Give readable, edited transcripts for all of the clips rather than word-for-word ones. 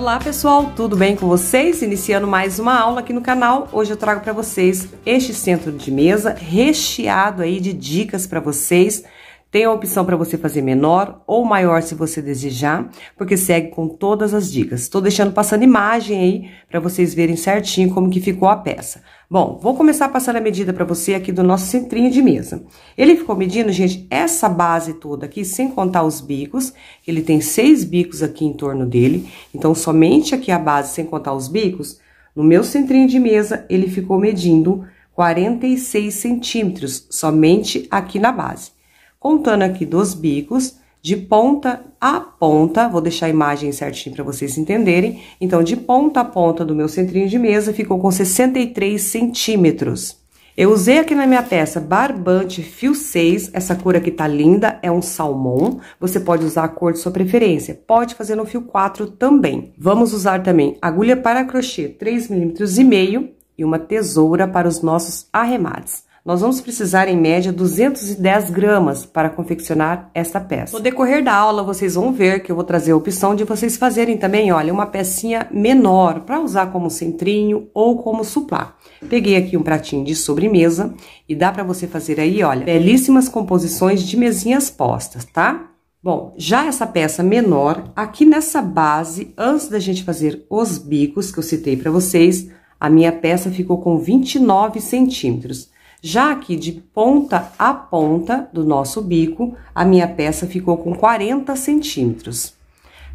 Olá pessoal, tudo bem com vocês? Iniciando mais uma aula aqui no canal. Hoje eu trago para vocês este centro de mesa recheado aí de dicas para vocês. Tem a opção para você fazer menor ou maior se você desejar, porque segue com todas as dicas. Estou deixando passando imagem aí para vocês verem certinho como que ficou a peça. Bom, vou começar passando a medida para você aqui do nosso centrinho de mesa. Ele ficou medindo, gente, essa base toda aqui, sem contar os bicos. Ele tem 6 bicos aqui em torno dele. Então, somente aqui a base, sem contar os bicos, no meu centrinho de mesa, ele ficou medindo 46 centímetros, somente aqui na base. Contando aqui dos bicos, de ponta a ponta, vou deixar a imagem certinho para vocês entenderem. Então, de ponta a ponta do meu centrinho de mesa, ficou com 63 centímetros. Eu usei aqui na minha peça barbante fio 6, essa cor aqui tá linda, é um salmão. Você pode usar a cor de sua preferência, pode fazer no fio 4 também. Vamos usar também agulha para crochê 3,5 mm e uma tesoura para os nossos arremates. Nós vamos precisar, em média, 210 gramas para confeccionar esta peça. No decorrer da aula, vocês vão ver que eu vou trazer a opção de vocês fazerem também, olha, uma pecinha menor para usar como centrinho ou como suplá. Peguei aqui um pratinho de sobremesa e dá para você fazer aí, olha, belíssimas composições de mesinhas postas, tá? Bom, já essa peça menor, aqui nessa base, antes da gente fazer os bicos que eu citei para vocês, a minha peça ficou com 29 centímetros. Já aqui de ponta a ponta do nosso bico, a minha peça ficou com 40 centímetros.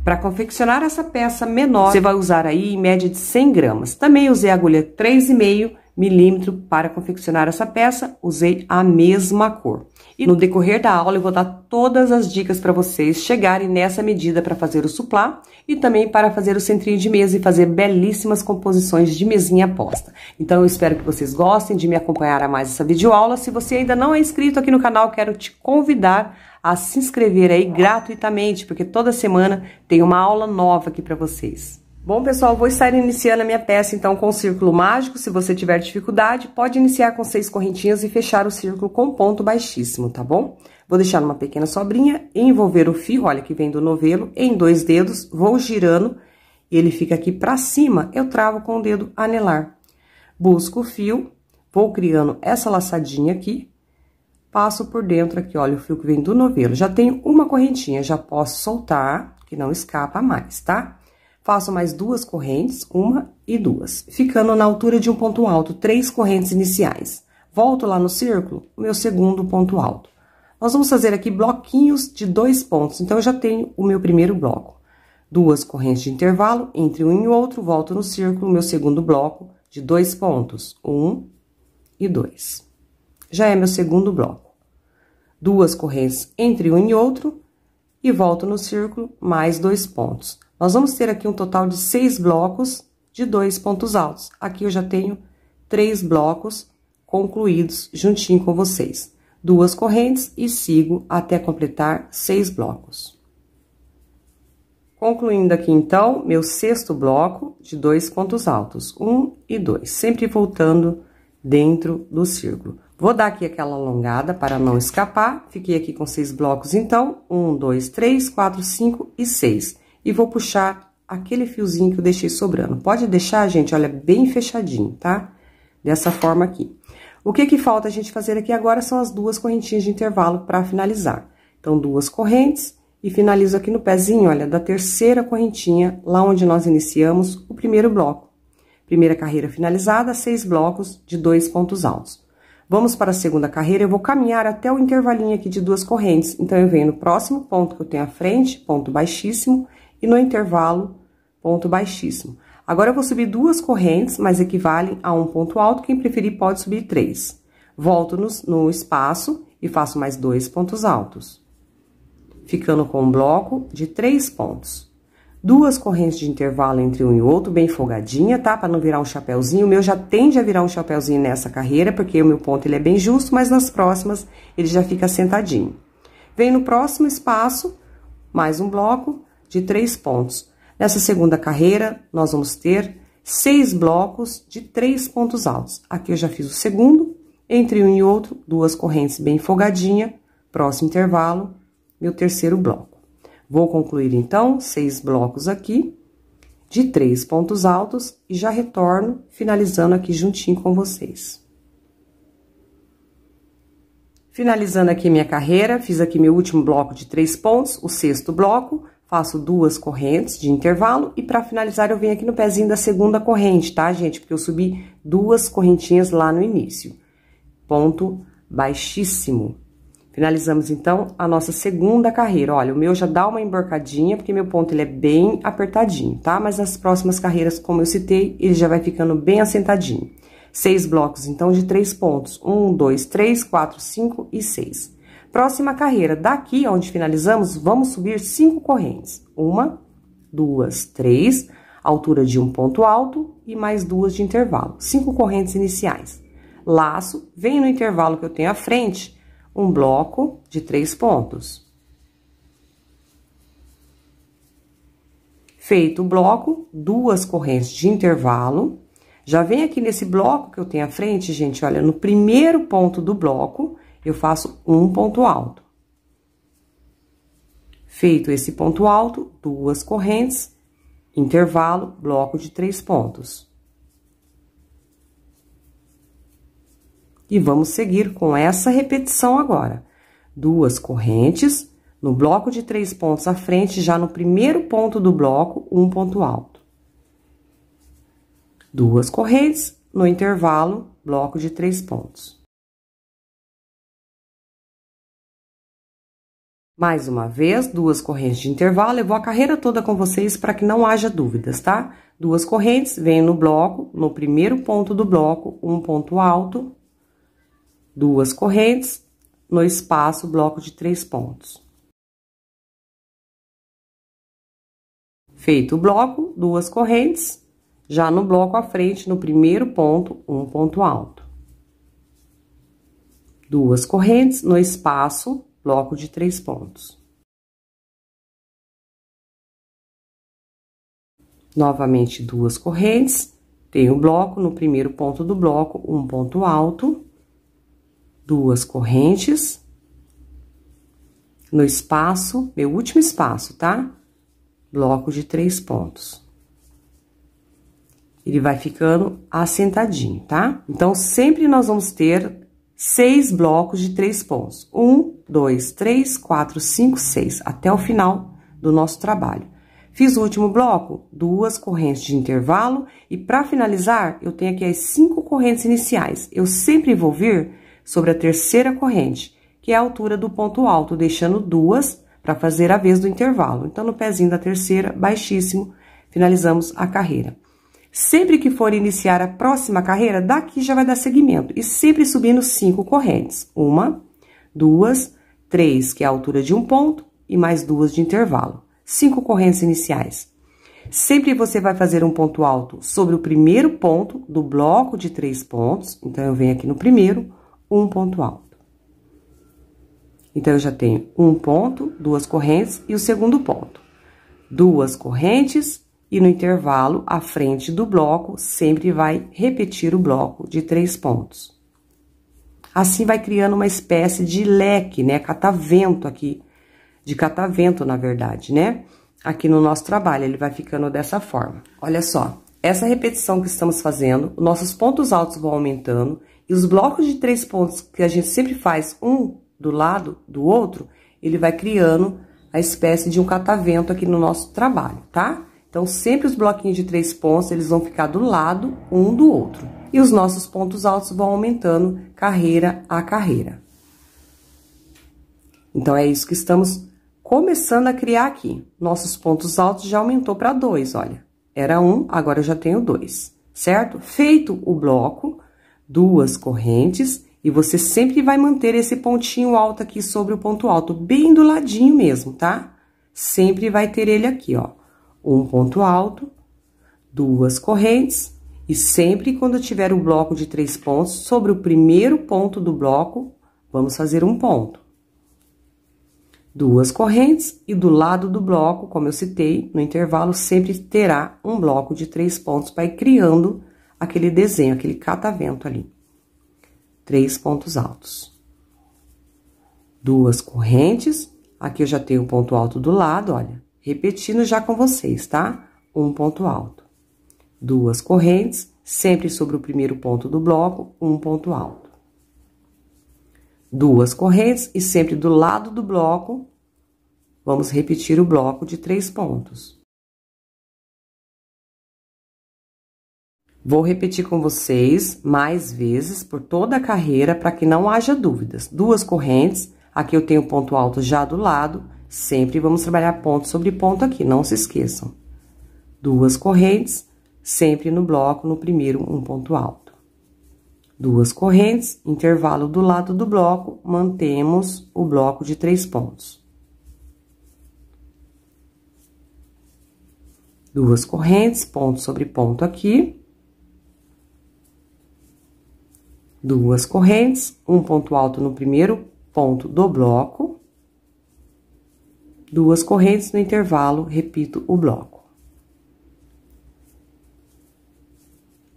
Para confeccionar essa peça menor, você vai usar aí em média de 100 gramas. Também usei a agulha 3,5 milímetro para confeccionar essa peça, usei a mesma cor. E no decorrer da aula eu vou dar todas as dicas para vocês chegarem nessa medida para fazer o suplá e também para fazer o centrinho de mesa e fazer belíssimas composições de mesinha posta. Então eu espero que vocês gostem de me acompanhar a mais essa videoaula. Se você ainda não é inscrito aqui no canal, quero te convidar a se inscrever aí gratuitamente, porque toda semana tem uma aula nova aqui para vocês. Bom, pessoal, vou estar iniciando a minha peça, então, com o círculo mágico. Se você tiver dificuldade, pode iniciar com 6 correntinhas e fechar o círculo com ponto baixíssimo, tá bom? Vou deixar numa pequena sobrinha, envolver o fio, olha, que vem do novelo, em 2 dedos, vou girando, e ele fica aqui pra cima, eu travo com o dedo anelar. Busco o fio, vou criando essa laçadinha aqui, passo por dentro aqui, olha, o fio que vem do novelo. Já tenho uma correntinha, já posso soltar, que não escapa mais, tá? Faço mais 2 correntes, 1 e 2, ficando na altura de um ponto alto, 3 correntes iniciais. Volto lá no círculo, o meu segundo ponto alto. Nós vamos fazer aqui bloquinhos de 2 pontos, então eu já tenho o meu primeiro bloco. 2 correntes de intervalo entre um e outro, volto no círculo, o meu segundo bloco de 2 pontos, 1 e 2. Já é meu segundo bloco. 2 correntes entre um e outro e volto no círculo, mais 2 pontos. Nós vamos ter aqui um total de 6 blocos de 2 pontos altos. Aqui eu já tenho 3 blocos concluídos juntinho com vocês. 2 correntes e sigo até completar 6 blocos. Concluindo aqui, então, meu 6º bloco de 2 pontos altos, 1 e 2, sempre voltando dentro do círculo. Vou dar aqui aquela alongada para não escapar. Fiquei aqui com 6 blocos, então, 1, 2, 3, 4, 5 e 6. E vou puxar aquele fiozinho que eu deixei sobrando. Pode deixar, gente, olha, bem fechadinho, tá? Dessa forma aqui. O que falta a gente fazer aqui agora são as 2 correntinhas de intervalo para finalizar. Então, 2 correntes e finalizo aqui no pezinho, olha, da 3ª correntinha, lá onde nós iniciamos o primeiro bloco. Primeira carreira finalizada, 6 blocos de 2 pontos altos. Vamos para a segunda carreira, eu vou caminhar até o intervalinho aqui de 2 correntes. Então, eu venho no próximo ponto que eu tenho à frente, ponto baixíssimo, e no intervalo, ponto baixíssimo. Agora, eu vou subir 2 correntes, mas equivalem a um ponto alto, quem preferir pode subir 3. Volto no espaço e faço mais 2 pontos altos. Ficando com um bloco de 3 pontos. 2 correntes de intervalo entre um e outro, bem folgadinha, tá? Para não virar um chapéuzinho. O meu já tende a virar um chapéuzinho nessa carreira, porque o meu ponto ele é bem justo, mas nas próximas ele já fica sentadinho. Vem no próximo espaço, mais um bloco de 3 pontos. Nessa segunda carreira, nós vamos ter 6 blocos de 3 pontos altos. Aqui eu já fiz o segundo, entre um e outro, 2 correntes bem folgadinha, próximo intervalo, meu 3º bloco. Vou concluir, então, 6 blocos aqui de 3 pontos altos e já retorno finalizando aqui juntinho com vocês. Finalizando aqui minha carreira, fiz aqui meu último bloco de 3 pontos, o sexto bloco, faço 2 correntes de intervalo e para finalizar eu venho aqui no pezinho da segunda corrente, tá, gente? Porque eu subi 2 correntinhas lá no início. Ponto baixíssimo. Finalizamos, então, a nossa segunda carreira. Olha, o meu já dá uma emborcadinha, porque meu ponto ele é bem apertadinho, tá? Mas nas próximas carreiras, como eu citei, ele já vai ficando bem assentadinho. 6 blocos, então, de 3 pontos. 1, 2, 3, 4, 5 e 6. Próxima carreira, daqui onde finalizamos, vamos subir 5 correntes. 1, 2, 3, altura de um ponto alto e mais 2 de intervalo. 5 correntes iniciais. Laço, venho no intervalo que eu tenho à frente, um bloco de 3 pontos. Feito o bloco, 2 correntes de intervalo. Já vem aqui nesse bloco que eu tenho à frente, gente, olha, no primeiro ponto do bloco, eu faço um ponto alto. Feito esse ponto alto, 2 correntes, intervalo, bloco de 3 pontos. E vamos seguir com essa repetição agora. 2 correntes, no bloco de 3 pontos à frente, já no primeiro ponto do bloco, um ponto alto. 2 correntes, no intervalo, bloco de 3 pontos. Mais uma vez, 2 correntes de intervalo, eu vou a carreira toda com vocês para que não haja dúvidas, tá? 2 correntes, venho no bloco, no primeiro ponto do bloco, um ponto alto. 2 correntes, no espaço, bloco de 3 pontos. Feito o bloco, 2 correntes, já no bloco à frente, no primeiro ponto, um ponto alto. 2 correntes, no espaço, bloco de 3 pontos. Novamente, 2 correntes, tenho o bloco, no primeiro ponto do bloco, um ponto alto. 2 correntes, no espaço, meu último espaço, tá? Bloco de 3 pontos. Ele vai ficando assentadinho, tá? Então, sempre nós vamos ter 6 blocos de 3 pontos. 1, 2, 3, 4, 5, 6, até o final do nosso trabalho. Fiz o último bloco, 2 correntes de intervalo, e para finalizar, eu tenho aqui as 5 correntes iniciais. Eu sempre vou vir sobre a terceira corrente, que é a altura do ponto alto, deixando 2 para fazer a vez do intervalo. Então, no pezinho da terceira, baixíssimo, finalizamos a carreira. Sempre que for iniciar a próxima carreira, daqui já vai dar seguimento. E sempre subindo 5 correntes. 1, 2, 3, que é a altura de um ponto, e mais 2 de intervalo. 5 correntes iniciais. Sempre você vai fazer um ponto alto sobre o primeiro ponto do bloco de 3 pontos. Então, eu venho aqui no primeiro, um ponto alto. Então, eu já tenho um ponto, 2 correntes e o segundo ponto. 2 correntes e no intervalo, à frente do bloco, sempre vai repetir o bloco de 3 pontos. Assim, vai criando uma espécie de leque, né? Catavento aqui, de catavento, na verdade, né? Aqui no nosso trabalho, ele vai ficando dessa forma. Olha só, essa repetição que estamos fazendo, nossos pontos altos vão aumentando, e os blocos de 3 pontos que a gente sempre faz um do lado do outro, ele vai criando a espécie de um catavento aqui no nosso trabalho, tá? Então, sempre os bloquinhos de 3 pontos, eles vão ficar do lado um do outro. E os nossos pontos altos vão aumentando carreira a carreira. Então, é isso que estamos começando a criar aqui. Nossos pontos altos já aumentou para 2, olha. Era 1, agora eu já tenho 2, certo? Feito o bloco, 2 correntes, e você sempre vai manter esse pontinho alto aqui sobre o ponto alto, bem do ladinho mesmo, tá? Sempre vai ter ele aqui, ó. Um ponto alto, 2 correntes, e sempre quando tiver o bloco de 3 pontos, sobre o primeiro ponto do bloco, vamos fazer um ponto. 2 correntes, e do lado do bloco, como eu citei, no intervalo, sempre terá um bloco de 3 pontos para ir criando aquele desenho, aquele catavento ali. 3 pontos altos. 2 correntes, aqui eu já tenho um ponto alto do lado, olha. Repetindo já com vocês, tá? um ponto alto. Duas correntes, sempre sobre o primeiro ponto do bloco, um ponto alto. Duas correntes e sempre do lado do bloco, vamos repetir o bloco de 3 pontos. Vou repetir com vocês mais vezes por toda a carreira para que não haja dúvidas. Duas correntes, aqui eu tenho ponto alto já do lado, sempre vamos trabalhar ponto sobre ponto aqui, não se esqueçam. Duas correntes, sempre no bloco, no primeiro, um ponto alto. Duas correntes, intervalo do lado do bloco, mantemos o bloco de 3 pontos. Duas correntes, ponto sobre ponto aqui. Duas correntes, um ponto alto no primeiro ponto do bloco. Duas correntes no intervalo, repito o bloco.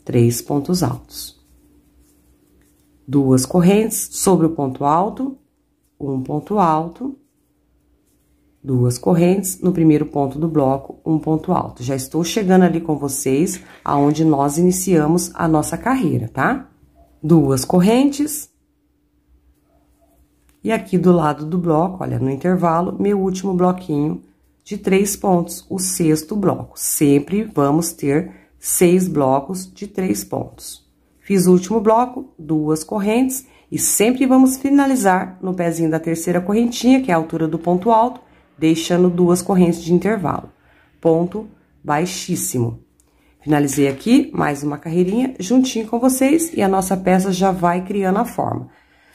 3 pontos altos. Duas correntes sobre o ponto alto, um ponto alto. Duas correntes no primeiro ponto do bloco, um ponto alto. Já estou chegando ali com vocês, aonde nós iniciamos a nossa carreira, tá? Duas correntes. E aqui do lado do bloco, olha, no intervalo, meu último bloquinho de 3 pontos, o sexto bloco. Sempre vamos ter 6 blocos de 3 pontos. Fiz o último bloco, duas correntes, e sempre vamos finalizar no pezinho da terceira correntinha, que é a altura do ponto alto, deixando duas correntes de intervalo. Ponto baixíssimo. Finalizei aqui, mais uma carreirinha juntinho com vocês, e a nossa peça já vai criando a forma.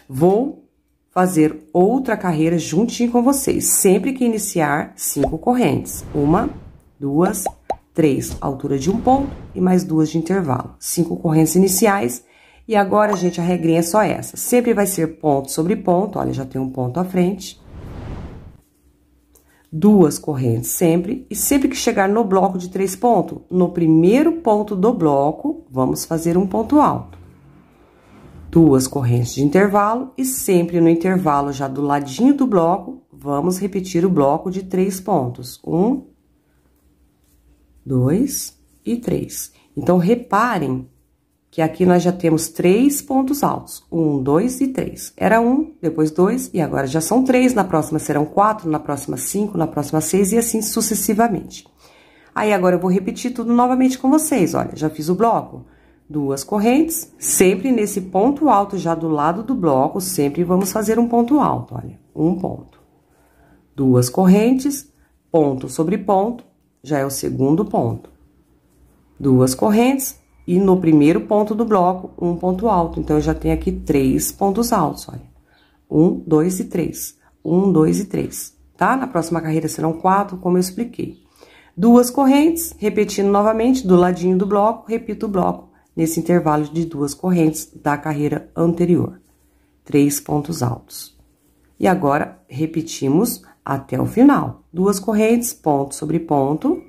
Vou fazer outra carreira juntinho com vocês, sempre que iniciar 5 correntes. 1, 2, 3, altura de um ponto e mais 2 de intervalo. 5 correntes iniciais. E agora, gente, a regrinha é só essa. Sempre vai ser ponto sobre ponto, olha, já tem um ponto à frente. Duas correntes sempre, e sempre que chegar no bloco de 3 pontos, no primeiro ponto do bloco, vamos fazer um ponto alto. Duas correntes de intervalo, e sempre no intervalo, já do ladinho do bloco, vamos repetir o bloco de 3 pontos. 1, 2 e 3. Então, reparem que aqui nós já temos 3 pontos altos. 1, 2 e 3. Era 1, depois 2, e agora já são 3. Na próxima serão 4, na próxima 5, na próxima 6 e assim sucessivamente. Aí, agora eu vou repetir tudo novamente com vocês. Olha, já fiz o bloco. Duas correntes, sempre nesse ponto alto já do lado do bloco, sempre vamos fazer um ponto alto, olha. Um ponto. Duas correntes, ponto sobre ponto, já é o segundo ponto. Duas correntes. E no primeiro ponto do bloco, um ponto alto. Então, eu já tenho aqui 3 pontos altos, olha. 1, 2 e 3. 1, 2 e 3, tá? Na próxima carreira serão 4, como eu expliquei. Duas correntes, repetindo novamente, do ladinho do bloco, repito o bloco, nesse intervalo de 2 correntes da carreira anterior. 3 pontos altos. E agora, repetimos até o final. Duas correntes, ponto sobre ponto.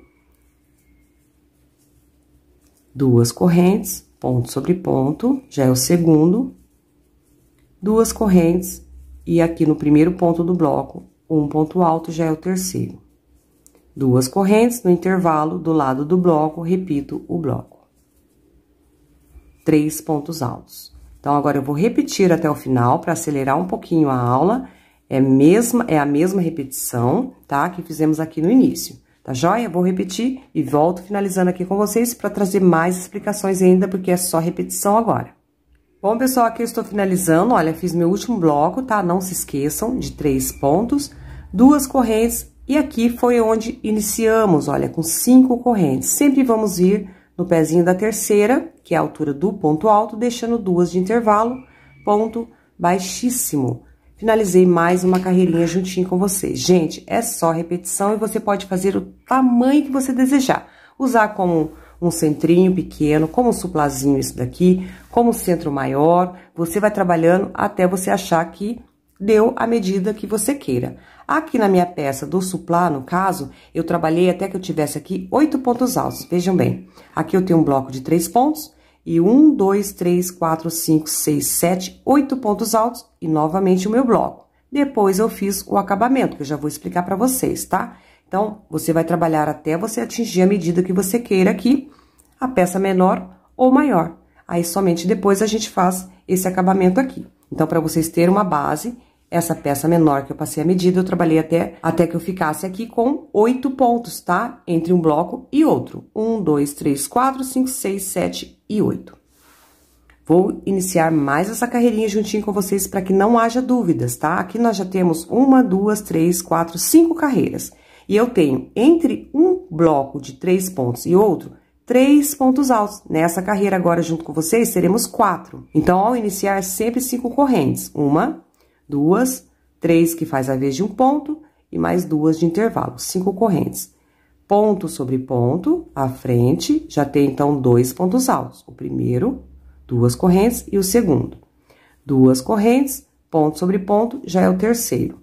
Duas correntes, ponto sobre ponto, já é o segundo. Duas correntes, e aqui no primeiro ponto do bloco, um ponto alto, já é o terceiro. Duas correntes, no intervalo do lado do bloco, repito o bloco. 3 pontos altos. Então, agora eu vou repetir até o final, para acelerar um pouquinho a aula. É a mesma repetição, tá? Que fizemos aqui no início. Tá joia? Vou repetir e volto finalizando aqui com vocês para trazer mais explicações ainda, porque é só repetição agora. Bom, pessoal, aqui eu estou finalizando, olha, fiz meu último bloco, tá? Não se esqueçam de 3 pontos, 2 correntes, e aqui foi onde iniciamos, olha, com 5 correntes. Sempre vamos vir no pezinho da terceira, que é a altura do ponto alto, deixando 2 de intervalo, ponto baixíssimo. Finalizei mais uma carreirinha juntinho com vocês. Gente, é só repetição e você pode fazer o tamanho que você desejar. Usar como um centrinho pequeno, como um suplazinho isso daqui, como um centro maior. Você vai trabalhando até você achar que deu a medida que você queira. Aqui na minha peça do suplá, no caso, eu trabalhei até que eu tivesse aqui 8 pontos altos. Vejam bem, aqui eu tenho um bloco de 3 pontos. E 1, 2, 3, 4, 5, 6, 7, 8 pontos altos e novamente o meu bloco. depois eu fiz o acabamento, que eu já vou explicar pra vocês, tá? Então, você vai trabalhar até você atingir a medida que você queira aqui, a peça menor ou maior. Aí, somente depois a gente faz esse acabamento aqui. Então, pra vocês terem uma base, essa peça menor que eu passei a medida, eu trabalhei até que eu ficasse aqui com 8 pontos, tá? Entre um bloco e outro. 1, 2, 3, 4, 5, 6, 7 e 8. Vou iniciar mais essa carreirinha juntinho com vocês para que não haja dúvidas, tá? Aqui nós já temos 1, 2, 3, 4, 5 carreiras. E eu tenho entre um bloco de 3 pontos e outro, 3 pontos altos. Nessa carreira agora, junto com vocês, teremos 4. Então, ao iniciar, sempre 5 correntes. 1, 2, 3, que faz a vez de um ponto, e mais 2 de intervalo. 5 correntes. Ponto sobre ponto, à frente, já tem, então, 2 pontos altos. O primeiro, 2 correntes, e o segundo. 2 correntes, ponto sobre ponto, já é o terceiro.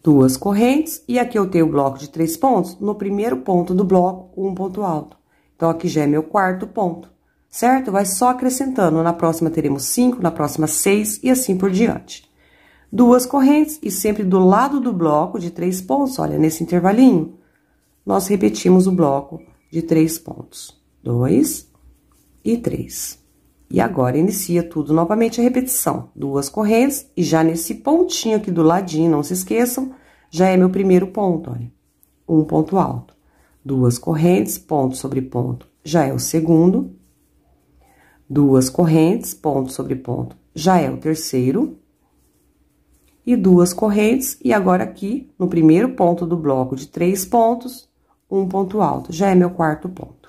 2 correntes, e aqui eu tenho o bloco de 3 pontos, no primeiro ponto do bloco, um ponto alto. Então, aqui já é meu quarto ponto, certo? Vai só acrescentando, na próxima teremos 5, na próxima 6, e assim por diante. 2 correntes, e sempre do lado do bloco de 3 pontos, olha, nesse intervalinho, nós repetimos o bloco de 3 pontos. 2 e 3. E agora, inicia tudo novamente a repetição. 2 correntes, e já nesse pontinho aqui do ladinho, não se esqueçam, já é meu primeiro ponto, olha. Um ponto alto. 2 correntes, ponto sobre ponto, já é o segundo. 2 correntes, ponto sobre ponto, já é o terceiro. E 2 correntes, e agora aqui, no primeiro ponto do bloco de 3 pontos, um ponto alto, já é meu quarto ponto.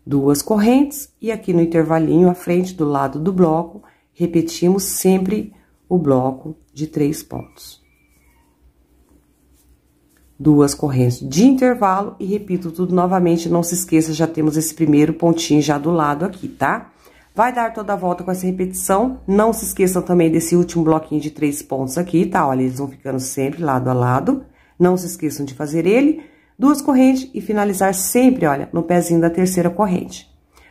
2 correntes, e aqui no intervalinho, à frente do lado do bloco, repetimos sempre o bloco de 3 pontos. 2 correntes de intervalo, e repito tudo novamente, não se esqueça, já temos esse primeiro pontinho já do lado aqui, tá? Vai dar toda a volta com essa repetição, não se esqueçam também desse último bloquinho de 3 pontos aqui, tá? Olha, eles vão ficando sempre lado a lado, não se esqueçam de fazer ele. 2 correntes e finalizar sempre, olha, no pezinho da terceira corrente.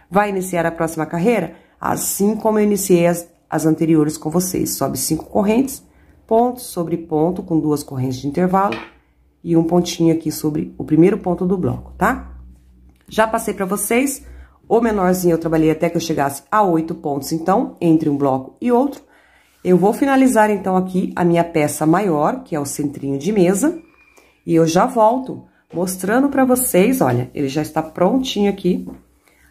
Vai iniciar a próxima carreira? Assim como eu iniciei as anteriores com vocês. Sobe 5 correntes, ponto sobre ponto, com 2 correntes de intervalo, e um pontinho aqui sobre o primeiro ponto do bloco, tá? Já passei pra vocês, o menorzinho eu trabalhei até que eu chegasse a 8 pontos, então, entre um bloco e outro. Eu vou finalizar, então, aqui a minha peça maior, que é o centrinho de mesa, e eu já volto mostrando pra vocês, olha, ele já está prontinho aqui,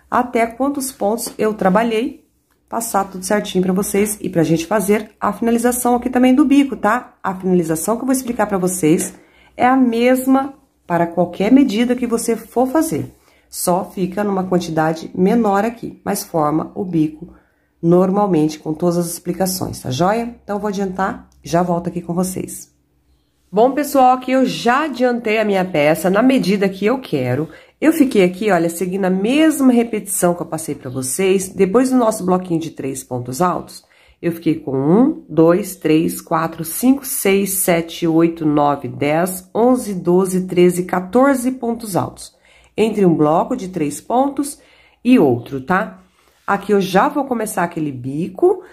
até quantos pontos eu trabalhei, passar tudo certinho pra vocês e pra gente fazer a finalização aqui também do bico, tá? A finalização que eu vou explicar pra vocês é a mesma para qualquer medida que você for fazer, só fica numa quantidade menor aqui, mas forma o bico normalmente com todas as explicações, tá joia? Então, eu vou adiantar e já volto aqui com vocês. Bom, pessoal, aqui eu já adiantei a minha peça na medida que eu quero. Eu fiquei aqui, olha, seguindo a mesma repetição que eu passei pra vocês. Depois do nosso bloquinho de 3 pontos altos, eu fiquei com 1, 2, 3, 4, 5, 6, 7, 8, 9, 10, 11, 12, 13, 14 pontos altos. Entre um bloco de 3 pontos e outro, tá? Aqui eu já vou começar aquele bico.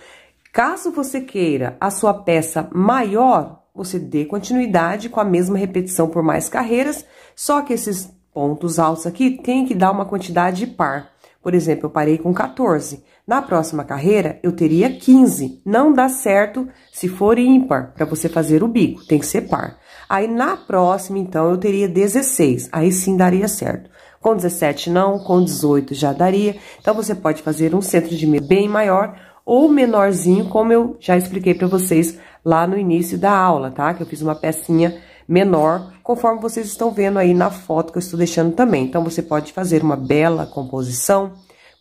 Caso você queira a sua peça maior, você dê continuidade com a mesma repetição por mais carreiras, só que esses pontos altos aqui tem que dar uma quantidade par. Por exemplo, eu parei com 14. Na próxima carreira, eu teria 15. Não dá certo se for ímpar para você fazer o bico, tem que ser par. Aí, na próxima, então, eu teria 16. Aí sim daria certo. Com 17 não, com 18 já daria. Então, você pode fazer um centro de mesa bem maior ou menorzinho, como eu já expliquei para vocês lá no início da aula, tá? Que eu fiz uma pecinha menor, conforme vocês estão vendo aí na foto que eu estou deixando também. Então, você pode fazer uma bela composição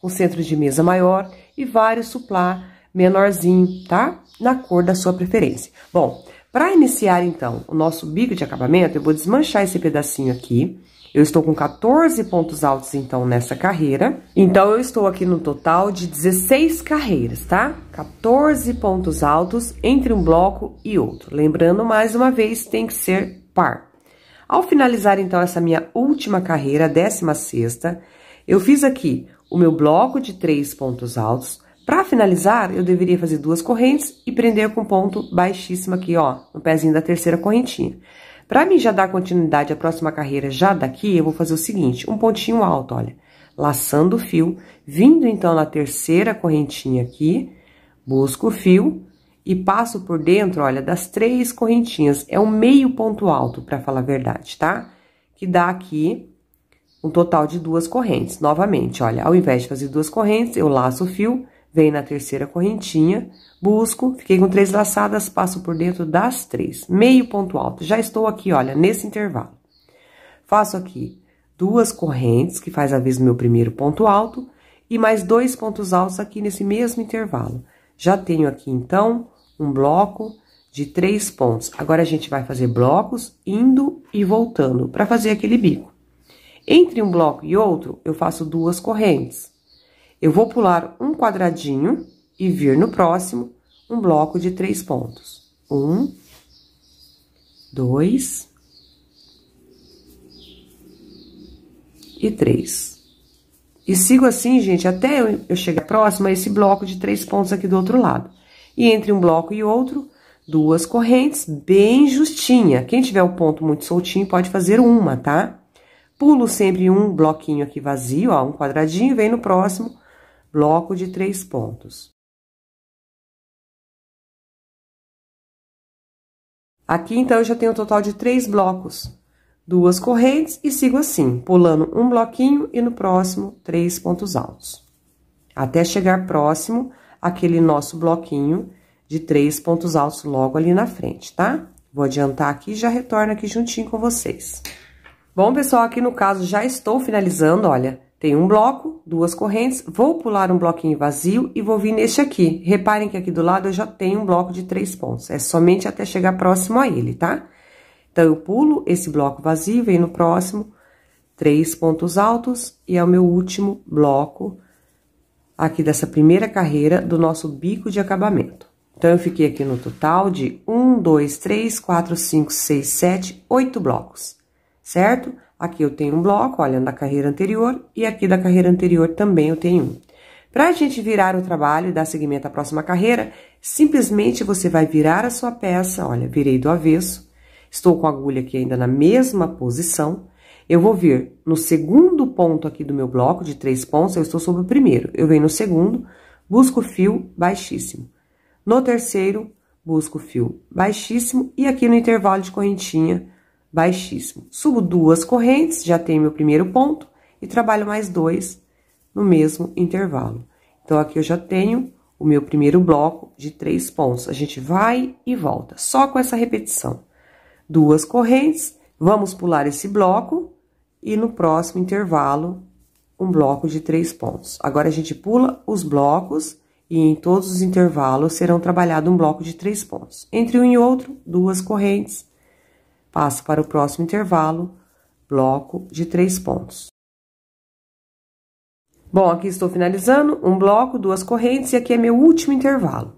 com centro de mesa maior e vários suplá menorzinho, tá? Na cor da sua preferência. Bom, para iniciar, então, o nosso bico de acabamento, eu vou desmanchar esse pedacinho aqui. Eu estou com 14 pontos altos, então, nessa carreira. Então, eu estou aqui no total de 16 carreiras, tá? 14 pontos altos entre um bloco e outro. Lembrando, mais uma vez, tem que ser par. Ao finalizar, então, essa minha última carreira, a 16ª, eu fiz aqui o meu bloco de 3 pontos altos, Para finalizar, eu deveria fazer 2 correntes e prender com ponto baixíssimo aqui, ó, no pezinho da terceira correntinha. Para mim já dar continuidade à próxima carreira já daqui, eu vou fazer o seguinte, um pontinho alto, olha, laçando o fio, vindo então na terceira correntinha aqui, busco o fio e passo por dentro, olha, das 3 correntinhas. É um meio ponto alto, para falar a verdade, tá? Que dá aqui um total de 2 correntes. Novamente, olha, ao invés de fazer 2 correntes, eu laço o fio, venho na terceira correntinha, busco, fiquei com 3 laçadas, passo por dentro das 3. Meio ponto alto. Já estou aqui, olha, nesse intervalo. Faço aqui 2 correntes, que faz a vez do meu primeiro ponto alto, e mais 2 pontos altos aqui nesse mesmo intervalo. Já tenho aqui, então, um bloco de 3 pontos. Agora, a gente vai fazer blocos indo e voltando, para fazer aquele bico. Entre um bloco e outro, eu faço 2 correntes. Eu vou pular um quadradinho e vir no próximo um bloco de 3 pontos. 1, 2 e 3. E sigo assim, gente, até eu chegar próximo a esse bloco de 3 pontos aqui do outro lado. E entre um bloco e outro, 2 correntes bem justinha. Quem tiver o ponto muito soltinho pode fazer uma, tá? Pulo sempre um bloquinho aqui vazio, ó, um quadradinho, vem no próximo bloco de 3 pontos. Aqui, então, eu já tenho um total de 3 blocos. 2 correntes e sigo assim, pulando um bloquinho e no próximo 3 pontos altos. Até chegar próximo àquele nosso bloquinho de 3 pontos altos logo ali na frente, tá? Vou adiantar aqui e já retorno aqui juntinho com vocês. Bom, pessoal, aqui no caso já estou finalizando, olha, tem um bloco, 2 correntes, vou pular um bloquinho vazio e vou vir neste aqui. Reparem que aqui do lado eu já tenho um bloco de 3 pontos, é somente até chegar próximo a ele, tá? Então, eu pulo esse bloco vazio, venho no próximo, 3 pontos altos e é o meu último bloco aqui dessa primeira carreira do nosso bico de acabamento. Então, eu fiquei aqui no total de 1, 2, 3, 4, 5, 6, 7, 8 blocos, certo? Aqui eu tenho um bloco, olha, da carreira anterior, e aqui da carreira anterior também eu tenho um. Pra gente virar o trabalho e dar seguimento à próxima carreira, simplesmente você vai virar a sua peça, olha, virei do avesso, estou com a agulha aqui ainda na mesma posição, eu vou vir no segundo ponto aqui do meu bloco de 3 pontos, eu estou sobre o primeiro, eu venho no segundo, busco o fio baixíssimo. No terceiro, busco o fio baixíssimo, e aqui no intervalo de correntinha, baixíssimo. Subo 2 correntes, já tenho meu primeiro ponto, e trabalho mais 2 no mesmo intervalo. Então, aqui eu já tenho o meu primeiro bloco de 3 pontos. A gente vai e volta, só com essa repetição. 2 correntes, vamos pular esse bloco, e no próximo intervalo, um bloco de 3 pontos. Agora, a gente pula os blocos, e em todos os intervalos serão trabalhado um bloco de 3 pontos. Entre um e outro, 2 correntes. Passo para o próximo intervalo, bloco de 3 pontos. Bom, aqui estou finalizando, um bloco, 2 correntes, e aqui é meu último intervalo.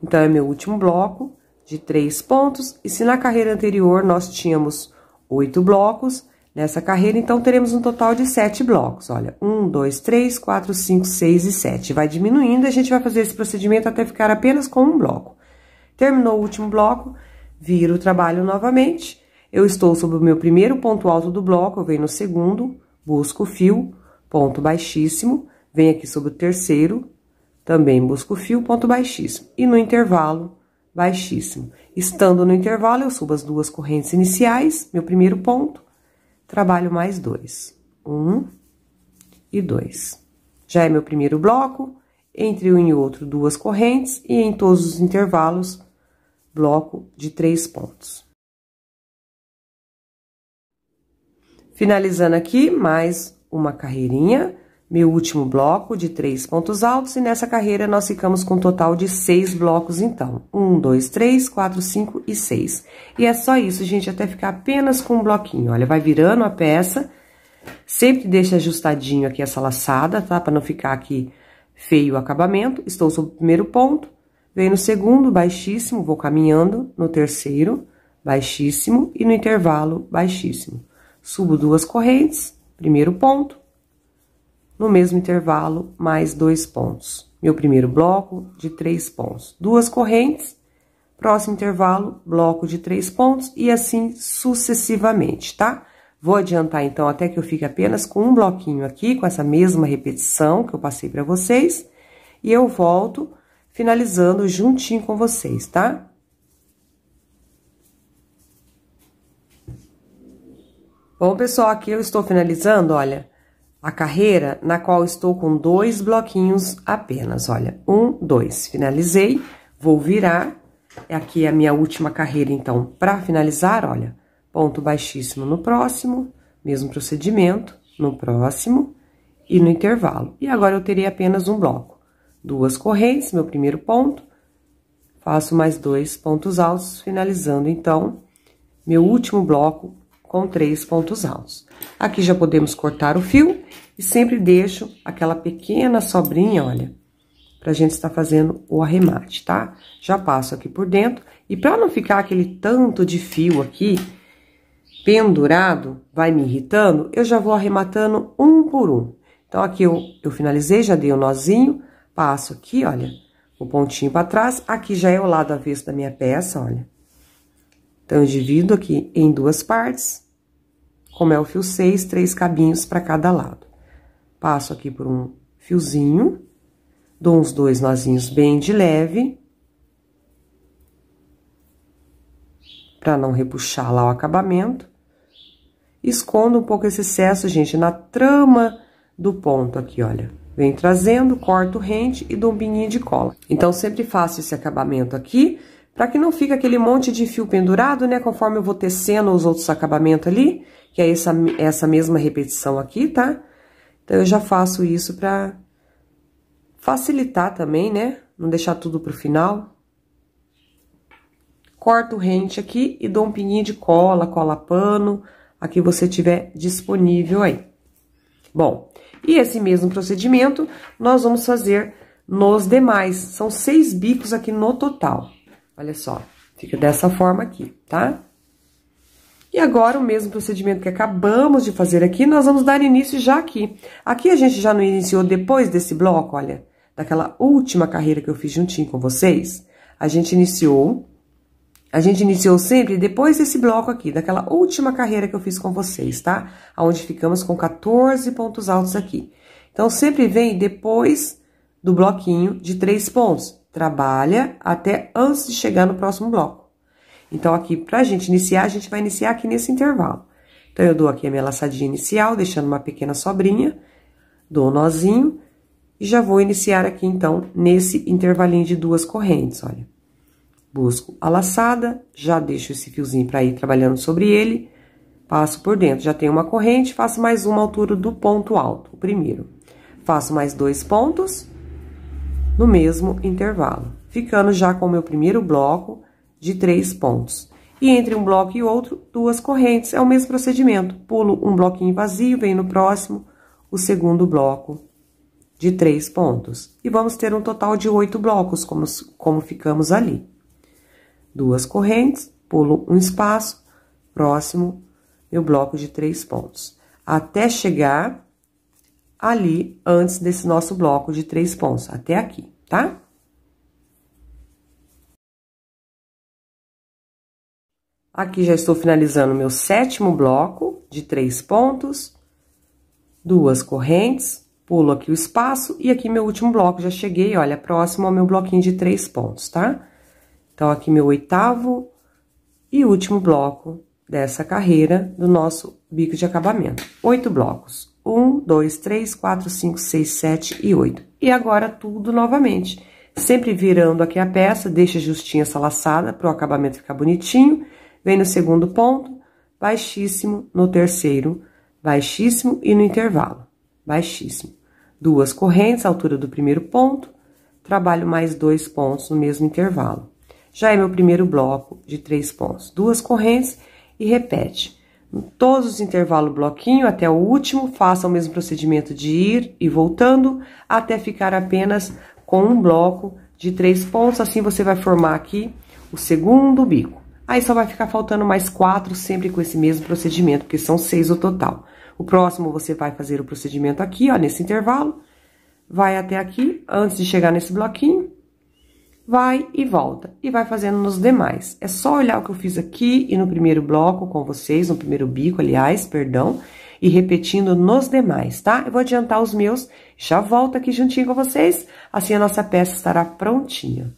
Então, é meu último bloco de 3 pontos, e se na carreira anterior nós tínhamos 8 blocos, nessa carreira, então, teremos um total de 7 blocos. Olha, 1, 2, 3, 4, 5, 6 e 7. Vai diminuindo, a gente vai fazer esse procedimento até ficar apenas com um bloco. Terminou o último bloco, viro o trabalho novamente. Eu estou sobre o meu primeiro ponto alto do bloco, eu venho no segundo, busco o fio, ponto baixíssimo, venho aqui sobre o terceiro, também busco o fio, ponto baixíssimo, e no intervalo, baixíssimo. Estando no intervalo, eu subo as 2 correntes iniciais, meu primeiro ponto, trabalho mais 2, 1 e 2. Já é meu primeiro bloco, entre um e outro, 2 correntes, e em todos os intervalos, bloco de 3 pontos. Finalizando aqui, mais uma carreirinha, meu último bloco de 3 pontos altos, e nessa carreira nós ficamos com um total de 6 blocos, então. 1, 2, 3, 4, 5 e 6. E é só isso, gente, até ficar apenas com um bloquinho. Olha, vai virando a peça, sempre deixa ajustadinho aqui essa laçada, tá? Pra não ficar aqui feio o acabamento. Estou sobre o primeiro ponto, venho no segundo, baixíssimo, vou caminhando, no terceiro, baixíssimo, e no intervalo, baixíssimo. Subo 2 correntes, primeiro ponto, no mesmo intervalo, mais 2 pontos. meu primeiro bloco de 3 pontos. 2 correntes, próximo intervalo, bloco de 3 pontos e assim sucessivamente, tá? Vou adiantar, então, até que eu fique apenas com um bloquinho aqui, com essa mesma repetição que eu passei pra vocês. E eu volto finalizando juntinho com vocês, tá? Bom, pessoal, aqui eu estou finalizando, olha, a carreira na qual estou com 2 bloquinhos apenas, olha. 1, 2, finalizei, vou virar. Aqui é a minha última carreira, então, pra finalizar, olha. Ponto baixíssimo no próximo, mesmo procedimento, no próximo e no intervalo. E agora eu terei apenas um bloco. 2 correntes, meu primeiro ponto, faço mais 2 pontos altos, finalizando, então, meu último bloco com 3 pontos altos. Aqui já podemos cortar o fio e sempre deixo aquela pequena sobrinha, olha, pra gente estar fazendo o arremate, tá? Já passo aqui por dentro e pra não ficar aquele tanto de fio aqui, pendurado, vai me irritando, eu já vou arrematando um por um. Então, aqui eu finalizei, já dei o nozinho, passo aqui, olha, o pontinho pra trás, aqui já é o lado avesso da minha peça, olha. Então, eu divido aqui em 2 partes, como é o fio 6, 3 cabinhos pra cada lado. Passo aqui por um fiozinho, dou uns 2 nozinhos bem de leve, pra não repuxar lá o acabamento. Escondo um pouco esse excesso, gente, na trama do ponto aqui, olha. Venho trazendo, corto rente e dou um pinguinho de cola. Então, sempre faço esse acabamento aqui, pra que não fique aquele monte de fio pendurado, né? Conforme eu vou tecendo os outros acabamentos ali, que é essa mesma repetição aqui, tá? Então, eu já faço isso pra facilitar também, né? Não deixar tudo pro final. Corto rente aqui e dou um pinguinho de cola, cola pano, a que você tiver disponível aí. Bom, e esse mesmo procedimento nós vamos fazer nos demais. São 6 bicos aqui no total. Olha só, fica dessa forma aqui, tá? E agora, o mesmo procedimento que acabamos de fazer aqui, nós vamos dar início já aqui. Aqui a gente já não iniciou depois desse bloco, olha, daquela última carreira que eu fiz juntinho com vocês. A gente iniciou sempre depois desse bloco aqui, daquela última carreira que eu fiz com vocês, tá? Onde ficamos com 14 pontos altos aqui. Então, sempre vem depois do bloquinho de 3 pontos. Trabalha até antes de chegar no próximo bloco. Então, aqui, pra gente iniciar, a gente vai iniciar aqui nesse intervalo. Então, eu dou aqui a minha laçadinha inicial, deixando uma pequena sobrinha, dou um nozinho e já vou iniciar aqui, então, nesse intervalinho de 2 correntes, olha. Busco a laçada, já deixo esse fiozinho pra ir trabalhando sobre ele, passo por dentro, já tenho uma corrente, faço mais uma altura do ponto alto, o primeiro. Faço mais 2 pontos no mesmo intervalo, ficando já com o meu primeiro bloco de 3 pontos. E entre um bloco e outro, 2 correntes, é o mesmo procedimento. Pulo um bloquinho vazio, venho no próximo, o segundo bloco de 3 pontos. E vamos ter um total de 8 blocos, como ficamos ali. 2 correntes, pulo um espaço, próximo, meu bloco de 3 pontos. Até chegar ali, antes desse nosso bloco de 3 pontos, até aqui, tá? Aqui já estou finalizando o meu 7º bloco de 3 pontos, 2 correntes, pulo aqui o espaço e aqui meu último bloco, já cheguei, olha, próximo ao meu bloquinho de 3 pontos, tá? Então, aqui meu 8º e último bloco dessa carreira do nosso bico de acabamento. 8 blocos. 1, 2, 3, 4, 5, 6, 7 e 8. E agora, tudo novamente. Sempre virando aqui a peça, deixa justinha essa laçada para o acabamento ficar bonitinho. Vem no segundo ponto, baixíssimo, no terceiro, baixíssimo e no intervalo, baixíssimo. 2 correntes, altura do primeiro ponto, trabalho mais 2 pontos no mesmo intervalo. Já é meu primeiro bloco de 3 pontos. 2 correntes e repete. Em todos os intervalos bloquinho até o último, faça o mesmo procedimento de ir e voltando até ficar apenas com um bloco de 3 pontos. Assim você vai formar aqui o segundo bico. Aí só vai ficar faltando mais 4 sempre com esse mesmo procedimento, porque são 6 o total. O próximo você vai fazer o procedimento aqui, ó, nesse intervalo. vai até aqui, antes de chegar nesse bloquinho, vai e volta. E vai fazendo nos demais. É só olhar o que eu fiz aqui e no primeiro bloco com vocês, no primeiro bico, aliás, perdão, e repetindo nos demais, tá? Eu vou adiantar os meus, já volto aqui juntinho com vocês, assim a nossa peça estará prontinha.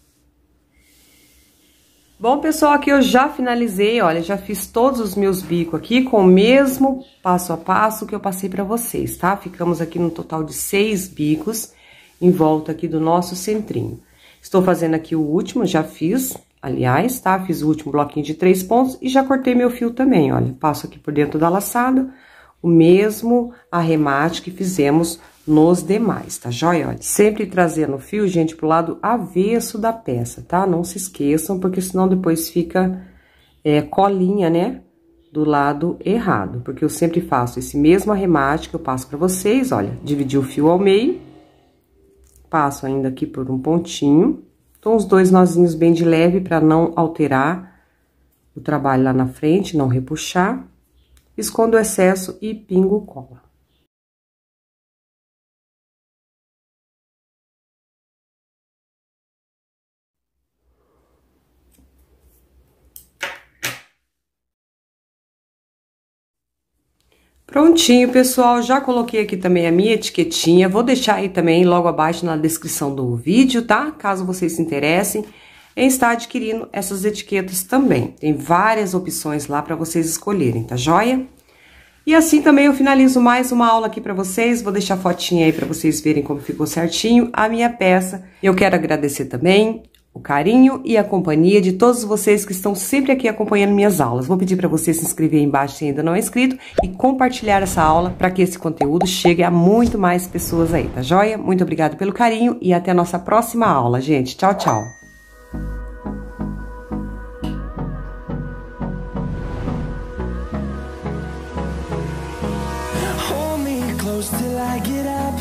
Bom, pessoal, aqui eu já finalizei, olha, já fiz todos os meus bicos aqui com o mesmo passo a passo que eu passei pra vocês, tá? Ficamos aqui no total de 6 bicos em volta aqui do nosso centrinho. Estou fazendo aqui o último, já fiz, aliás, tá? Fiz o último bloquinho de 3 pontos e já cortei meu fio também, olha. Passo aqui por dentro da laçada, o mesmo arremate que fizemos nos demais, tá joia? Olha, sempre trazendo o fio, gente, pro lado avesso da peça, tá? Não se esqueçam, porque senão depois fica colinha, né? Do lado errado, porque eu sempre faço esse mesmo arremate que eu passo pra vocês, olha. Dividi o fio ao meio, passo ainda aqui por um pontinho, então os 2 nozinhos bem de leve pra não alterar o trabalho lá na frente, não repuxar. Escondo o excesso e pingo cola. Prontinho, pessoal, já coloquei aqui também a minha etiquetinha, vou deixar aí também logo abaixo na descrição do vídeo, tá? Caso vocês se interessem em estar adquirindo essas etiquetas também. Tem várias opções lá para vocês escolherem, tá joia? E assim também eu finalizo mais uma aula aqui para vocês, vou deixar a fotinha aí para vocês verem como ficou certinho a minha peça. Eu quero agradecer também o carinho e a companhia de todos vocês que estão sempre aqui acompanhando minhas aulas. Vou pedir para você se inscrever aí embaixo se ainda não é inscrito e compartilhar essa aula para que esse conteúdo chegue a muito mais pessoas aí, tá joia? Muito obrigada pelo carinho e até a nossa próxima aula, gente. Tchau, tchau! Till I get up,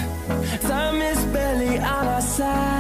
time is barely on our side.